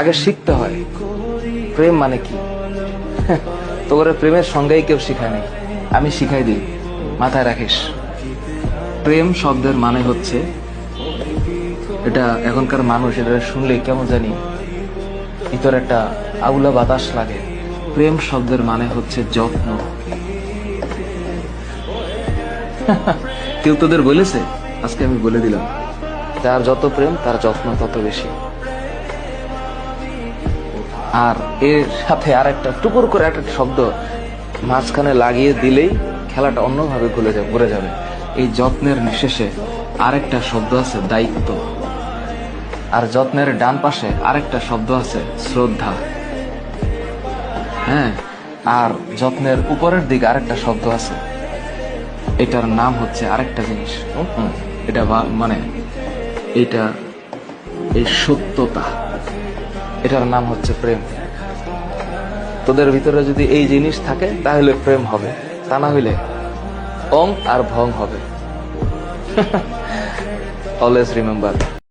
আগে শিখতে হয় প্রেম মানে কি। তোর প্রেমের সঙ্গেই কেউ শিখায় নাই, আমি শিখাই দিই, মাথায় রাখিস। প্রেম শব্দের মানে হচ্ছে, এটা এখনকার মানুষ এটা শুনলে কেমন জানি ভিতরে একটা আউলা বাতাস লাগে। প্রেম শব্দের মানে হচ্ছে যত্ন। কেউ তোদের বলেছে? আজকে আমি বলে দিলাম, যার যত প্রেম তার যত্ন তত বেশি। আর এর সাথে আর একটা টুকুর করে একটা শব্দ মাঝখানে লাগিয়ে দিলেই খেলাটা অন্যভাবে ঘুরে যাবে। এই যত্নের শেষে আরেকটা শব্দ আছে দায়িত্ব, আর যত্নের ডান পাশে আরেকটা শব্দ আছে শ্রদ্ধা। হ্যাঁ, আর যত্নের উপরের দিকে আরেকটা শব্দ আছে, এটার নাম হচ্ছে আরেকটা জিনিস। এটা মানে এটা এই সত্যতা, এটার নাম হচ্ছে প্রেম। তোদের ভিতরে যদি এই জিনিস থাকে তাহলে প্রেম হবে, তা না হইলে অং আর ভং হবে। Always remember.